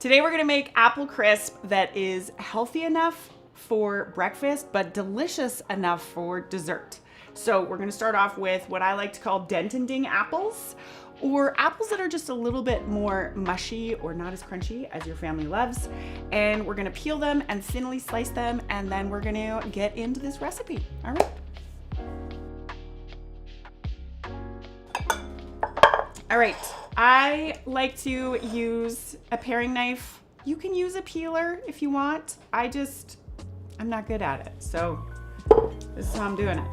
Today we're gonna make apple crisp that is healthy enough for breakfast, but delicious enough for dessert. So we're gonna start off with what I like to call dent and ding apples, or apples that are just a little bit more mushy or not as crunchy as your family loves. And we're gonna peel them and thinly slice them, and then we're gonna get into this recipe. All right. All right, I like to use a paring knife. You can use a peeler if you want. I'm not good at it, so this is how I'm doing it.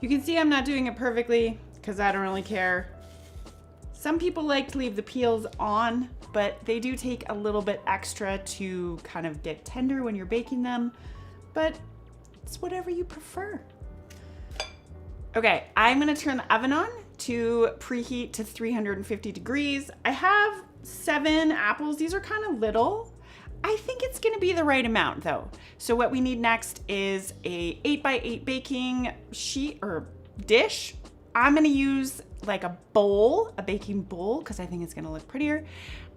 You can see I'm not doing it perfectly because I don't really care. Some people like to leave the peels on, but they do take a little bit extra to kind of get tender when you're baking them, but it's whatever you prefer. Okay, I'm gonna turn the oven on to preheat to 350 degrees. I have 7 apples. These are kind of little. I think it's gonna be the right amount though. So what we need next is a 8x8 baking sheet or dish. I'm gonna use like a bowl, a baking bowl, because I think it's gonna look prettier.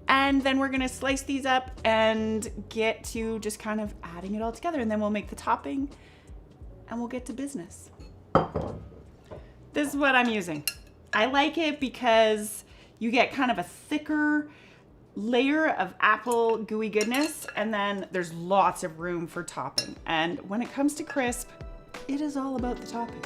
And then we're gonna slice these up and get to just kind of adding it all together, and then we'll make the topping and we'll get to business. This is what I'm using. I like it because you get kind of a thicker layer of apple gooey goodness, and then there's lots of room for topping. And when it comes to crisp, it is all about the topping.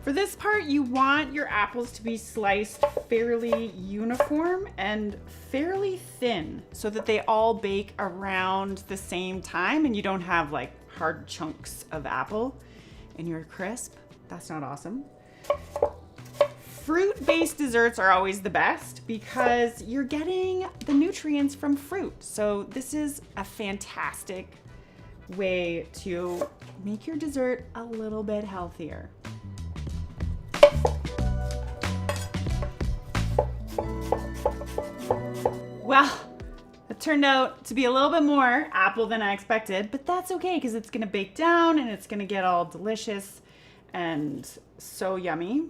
For this part, you want your apples to be sliced fairly uniform and fairly thin so that they all bake around the same time and you don't have like hard chunks of apple in your crisp. That's not awesome. Fruit-based desserts are always the best because you're getting the nutrients from fruit. So this is a fantastic way to make your dessert a little bit healthier. Well, it turned out to be a little bit more apple than I expected, but that's okay because it's gonna bake down and it's gonna get all delicious and so yummy.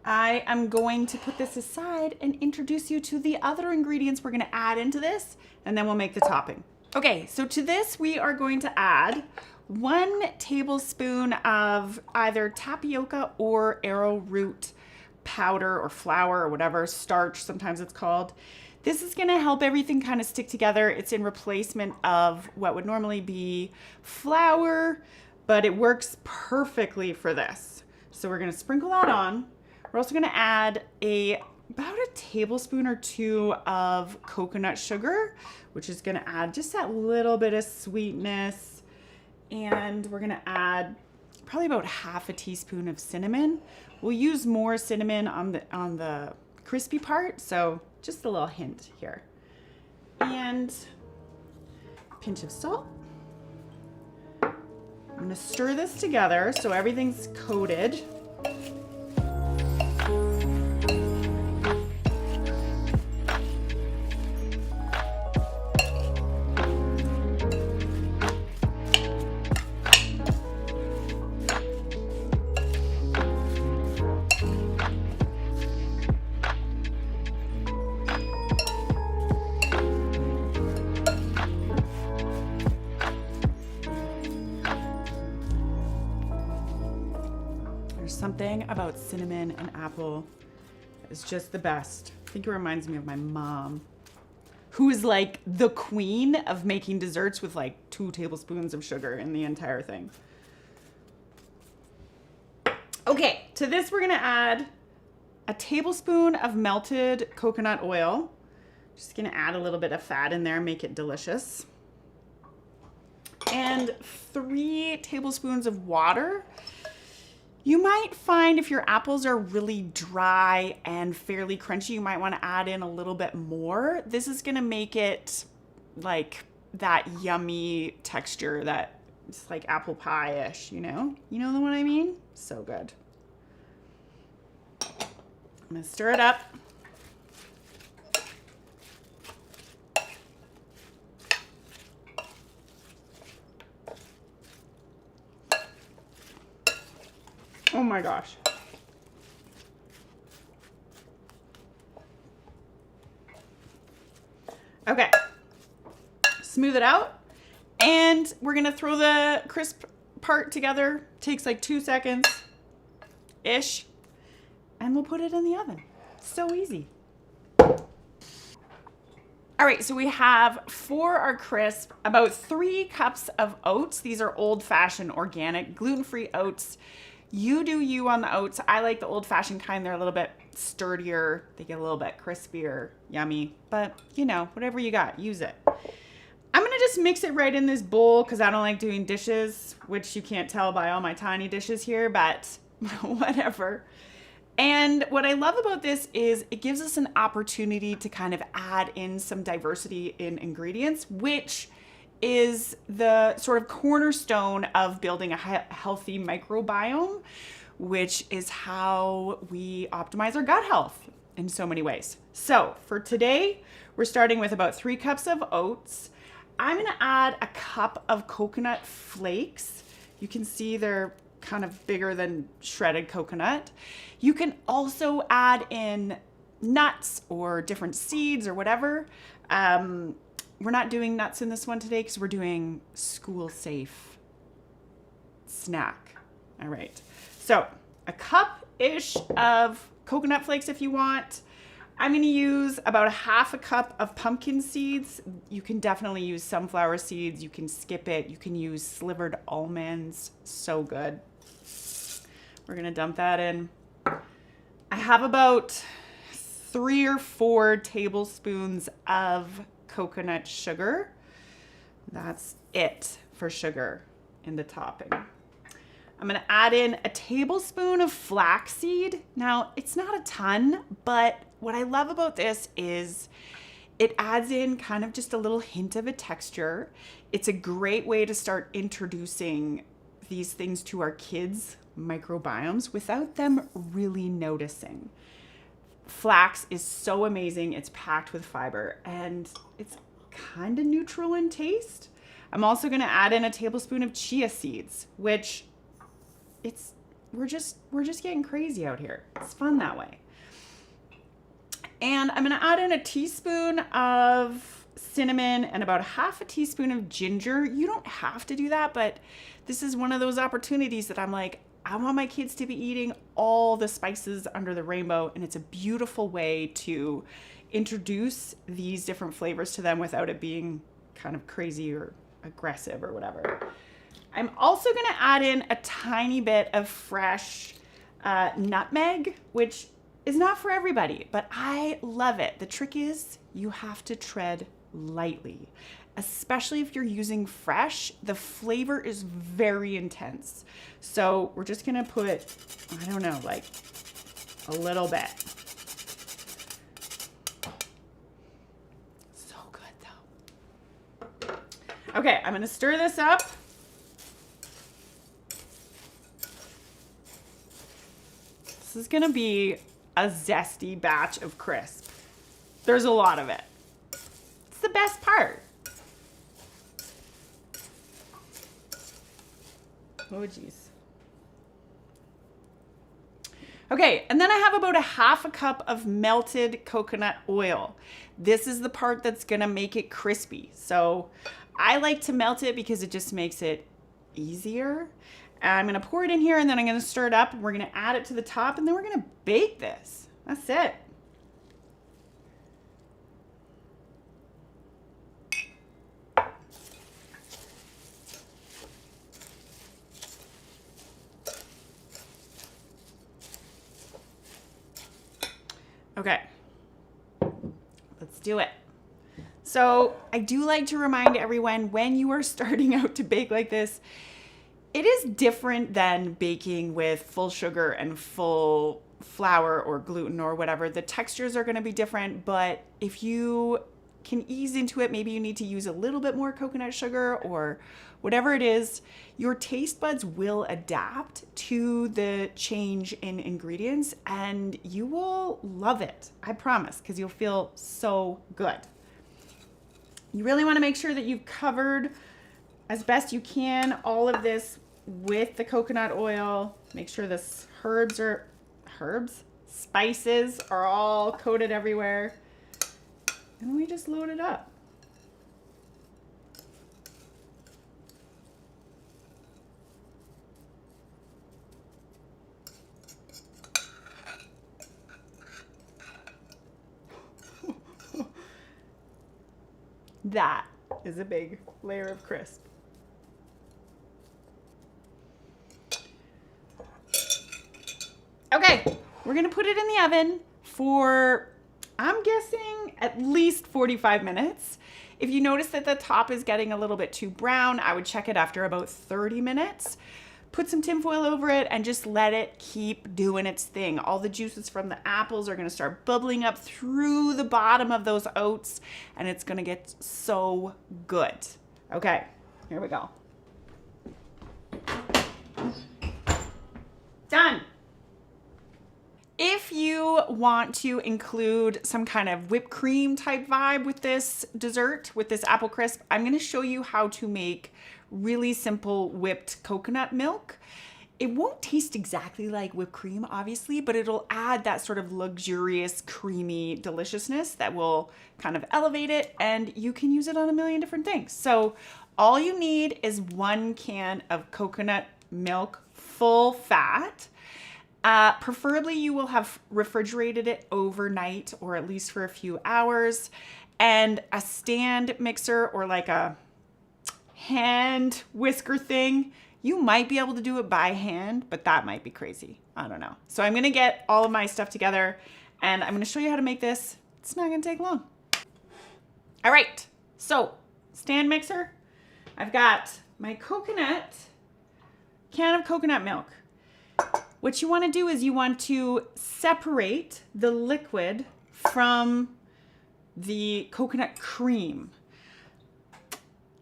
I am going to put this aside and introduce you to the other ingredients we're gonna add into this, and then we'll make the topping. Okay, so to this we are going to add 1 tablespoon of either tapioca or arrowroot powder or flour or whatever, starch sometimes it's called. This is gonna help everything kind of stick together. It's in replacement of what would normally be flour, but it works perfectly for this. So we're gonna sprinkle that on. We're also gonna add about a tablespoon or 2 of coconut sugar, which is gonna add just that little bit of sweetness. And we're gonna add probably about half a teaspoon of cinnamon. We'll use more cinnamon on the crispy part, so just a little hint here. And a pinch of salt. I'm gonna stir this together so everything's coated. Something about cinnamon and apple is just the best. I think it reminds me of my mom, who is like the queen of making desserts with like 2 tablespoons of sugar in the entire thing. Okay, to this we're gonna add a tablespoon of melted coconut oil. Just gonna add a little bit of fat in there, make it delicious. And 3 tablespoons of water. You might find if your apples are really dry and fairly crunchy, you might want to add in a little bit more. This is gonna make it like that yummy texture that it's like apple pie-ish, you know? You know what I mean? So good. I'm gonna stir it up. Oh my gosh. Okay. Smooth it out. And we're gonna throw the crisp part together. Takes like 2 seconds-ish. And we'll put it in the oven. So easy. All right, so we have for our crisp about 3 cups of oats. These are old-fashioned organic gluten-free oats. You do you on the oats. I like the old-fashioned kind. They're a little bit sturdier. They get a little bit crispier, yummy. But, you know, whatever you got, use it. I'm gonna just mix it right in this bowl because I don't like doing dishes, which you can't tell by all my tiny dishes here, but whatever. And what I love about this is it gives us an opportunity to kind of add in some diversity in ingredients, which is the sort of cornerstone of building a healthy microbiome, which is how we optimize our gut health in so many ways. So for today, we're starting with about 3 cups of oats. I'm gonna add a cup of coconut flakes. You can see they're kind of bigger than shredded coconut. You can also add in nuts or different seeds or whatever. We're not doing nuts in this one today because we're doing school safe snack. All right. So a cup-ish of coconut flakes if you want. I'm going to use about a 1/2 cup of pumpkin seeds. You can definitely use sunflower seeds. You can skip it. You can use slivered almonds. So good. We're going to dump that in. I have about 3 or 4 tablespoons of coconut sugar. That's it for sugar in the topping. I'm gonna add in a tablespoon of flaxseed. Now, it's not a ton, but what I love about this is it adds in kind of just a little hint of a texture. It's a great way to start introducing these things to our kids' microbiomes without them really noticing. Flax is so amazing. It's packed with fiber and it's kind of neutral in taste. I'm also going to add in a tablespoon of chia seeds, which we're just getting crazy out here. It's fun that way. And I'm going to add in a teaspoon of cinnamon and about 1/2 teaspoon of ginger. You don't have to do that, but this is one of those opportunities that I'm like, I want my kids to be eating all the spices under the rainbow, and it's a beautiful way to introduce these different flavors to them without it being kind of crazy or aggressive or whatever. I'm also going to add in a tiny bit of fresh nutmeg, which is not for everybody, but I love it. The trick is you have to tread lightly, especially if you're using fresh. The flavor is very intense. So we're just gonna put, I don't know, like a little bit. So good though. Okay, I'm gonna stir this up. This is gonna be a zesty batch of crisp. There's a lot of it. It's the best part. Oh, geez. Okay, and then I have about a 1/2 cup of melted coconut oil. This is the part that's gonna make it crispy. So I like to melt it because it just makes it easier. And I'm gonna pour it in here and then I'm gonna stir it up and we're gonna add it to the top and then we're gonna bake this. That's it. Okay, let's do it. So I do like to remind everyone, when you are starting out to bake like this, it is different than baking with full sugar and full flour or gluten or whatever. The textures are going to be different, but if you can ease into it, maybe you need to use a little bit more coconut sugar or whatever it is, your taste buds will adapt to the change in ingredients and you will love it. I promise, because you'll feel so good. You really want to make sure that you've covered as best you can all of this with the coconut oil. Make sure the spices are all coated everywhere. And we just load it up. That is a big layer of crisp. Okay, we're gonna put it in the oven for, I'm guessing, at least 45 minutes. If you notice that the top is getting a little bit too brown, I would check it after about 30 minutes. Put some tinfoil over it and just let it keep doing its thing. All the juices from the apples are gonna start bubbling up through the bottom of those oats and it's gonna get so good. Okay, here we go. Done. If you want to include some kind of whipped cream type vibe with this dessert, with this apple crisp, I'm going to show you how to make really simple whipped coconut milk. It won't taste exactly like whipped cream, obviously, but it'll add that sort of luxurious, creamy deliciousness that will kind of elevate it, and you can use it on a million different things. So all you need is 1 can of coconut milk, full fat. Preferably you will have refrigerated it overnight or at least for a few hours, and a stand mixer or like a hand whisker thing. You might be able to do it by hand, but that might be crazy. I don't know. So I'm gonna get all of my stuff together and I'm gonna show you how to make this. It's not gonna take long. All right, so stand mixer. I've got my can of coconut milk. What you want to do is you want to separate the liquid from the coconut cream.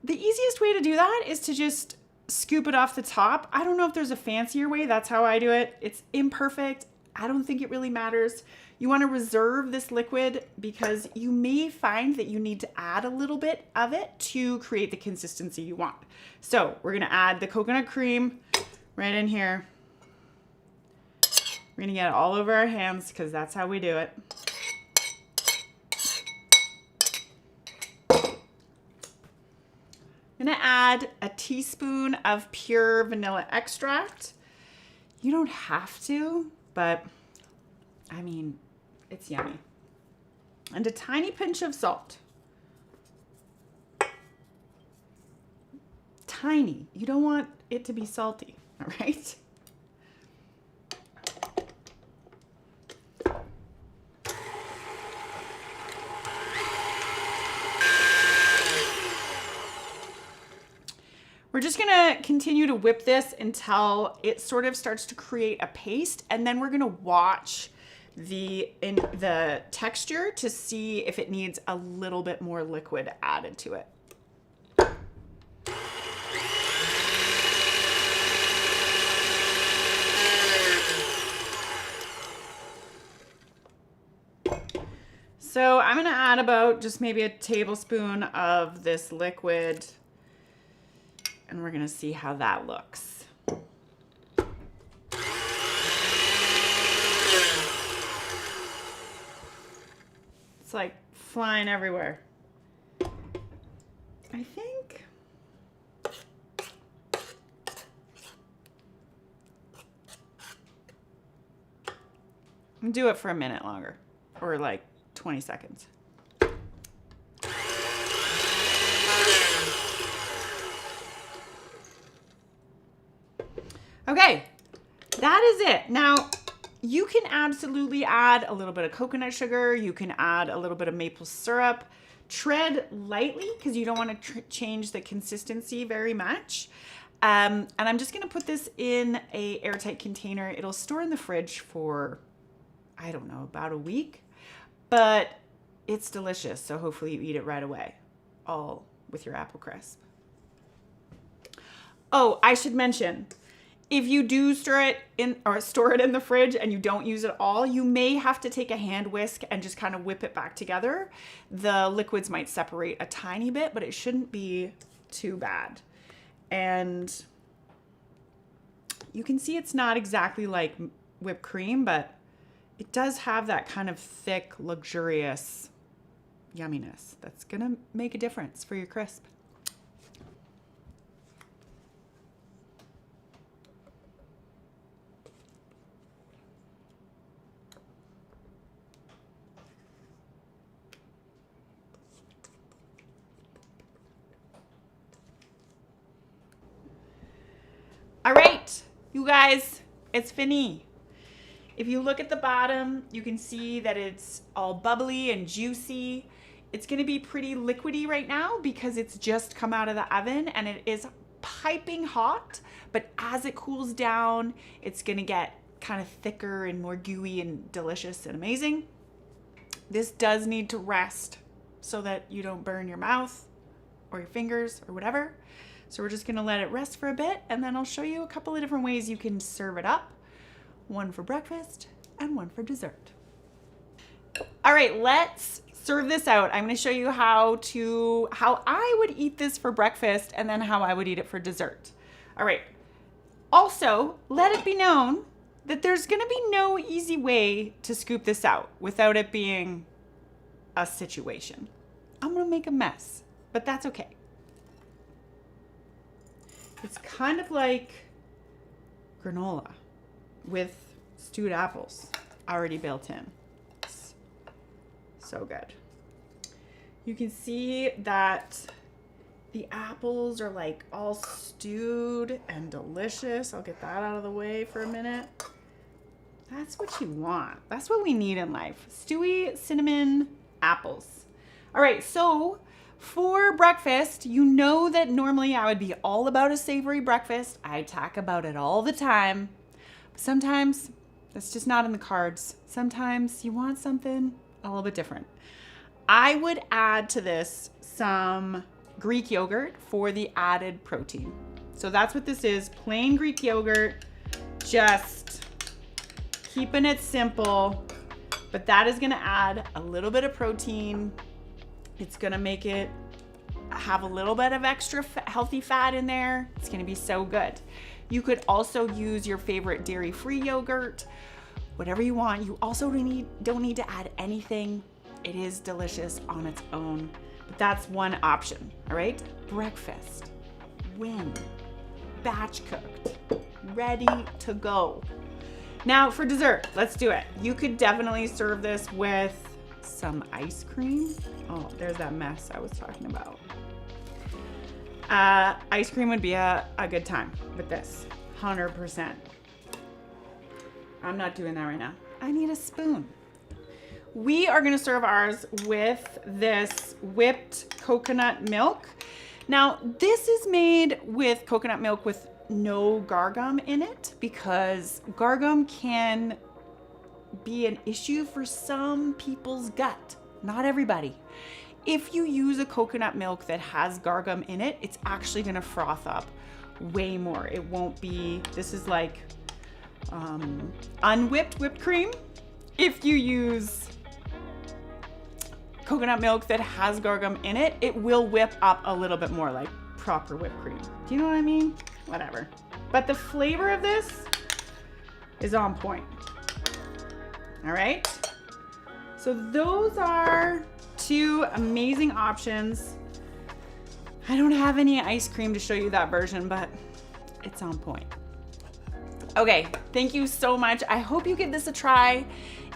The easiest way to do that is to just scoop it off the top. I don't know if there's a fancier way. That's how I do it. It's imperfect. I don't think it really matters. You want to reserve this liquid because you may find that you need to add a little bit of it to create the consistency you want. So we're going to add the coconut cream right in here. We're gonna get it all over our hands because that's how we do it. I'm gonna add a teaspoon of pure vanilla extract. You don't have to, but I mean, it's yummy. And a tiny pinch of salt. Tiny. You don't want it to be salty, all right? We're just gonna continue to whip this until it sort of starts to create a paste, and then we're gonna watch the texture to see if it needs a little bit more liquid added to it. So I'm gonna add about just maybe a tablespoon of this liquid, and we're gonna see how that looks. It's like flying everywhere. I think I'm gonna do it for a minute longer, or like 20 seconds. Okay, that is it. Now, You can absolutely add a little bit of coconut sugar. You can add a little bit of maple syrup. Tread lightly because you don't want to change the consistency very much. And I'm just going to put this in a airtight container. It'll store in the fridge for, I don't know, about a week, but it's delicious. So hopefully you eat it right away, all with your apple crisp. Oh, I should mention, if you do store it in the fridge and you don't use it all, you may have to take a hand whisk and just kind of whip it back together. The liquids might separate a tiny bit, but it shouldn't be too bad. And you can see it's not exactly like whipped cream, but it does have that kind of thick, luxurious yumminess that's gonna make a difference for your crisp. All right, you guys, it's fini. If you look at the bottom, you can see that it's all bubbly and juicy. It's gonna be pretty liquidy right now because it's just come out of the oven and it is piping hot, but as it cools down, it's gonna get kind of thicker and more gooey and delicious and amazing. This does need to rest so that you don't burn your mouth or your fingers or whatever. So we're just gonna let it rest for a bit and then I'll show you a couple of different ways you can serve it up. One for breakfast and one for dessert. All right, let's serve this out. I'm gonna show you how I would eat this for breakfast and then how I would eat it for dessert. All right, also let it be known that there's gonna be no easy way to scoop this out without it being a situation. I'm gonna make a mess, but that's okay. It's kind of like granola with stewed apples already built in. It's so good. You can see that the apples are like all stewed and delicious. I'll get that out of the way for a minute. That's what you want. That's what we need in life. Stewy cinnamon apples. All right, so for breakfast, you know that normally I would be all about a savory breakfast. I talk about it all the time. But sometimes that's just not in the cards. Sometimes you want something a little bit different. I would add to this some Greek yogurt for the added protein. So that's what this is, plain Greek yogurt, just keeping it simple, but that is gonna add a little bit of protein. It's gonna make it have a little bit of extra healthy fat in there. It's gonna be so good. You could also use your favorite dairy-free yogurt, whatever you want. You also don't need to add anything. It is delicious on its own, but that's one option, all right? Breakfast, win, batch cooked, ready to go. Now for dessert, let's do it. You could definitely serve this with some ice cream. Oh, there's that mess I was talking about. Ice cream would be a good time with this, 100%. I'm not doing that right now. I need a spoon. We are gonna serve ours with this whipped coconut milk. Now, this is made with coconut milk with no gargum in it because gargum can be an issue for some people's gut, not everybody. If you use a coconut milk that has gargum in it, it's actually gonna froth up way more. It won't be, this is like unwhipped whipped cream. If you use coconut milk that has gargum in it, it will whip up a little bit more like proper whipped cream. Do you know what I mean? Whatever. But the flavor of this is on point. All right. So those are two amazing options. I don't have any ice cream to show you that version, but it's on point. Okay, thank you so much. I hope you give this a try.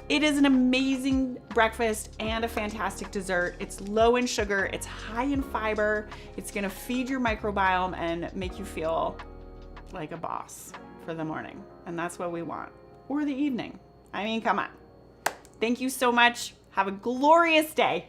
It is an amazing breakfast and a fantastic dessert. It's low in sugar, it's high in fiber. It's gonna feed your microbiome and make you feel like a boss for the morning. And that's what we want, or the evening. I mean, come on. Thank you so much. Have a glorious day.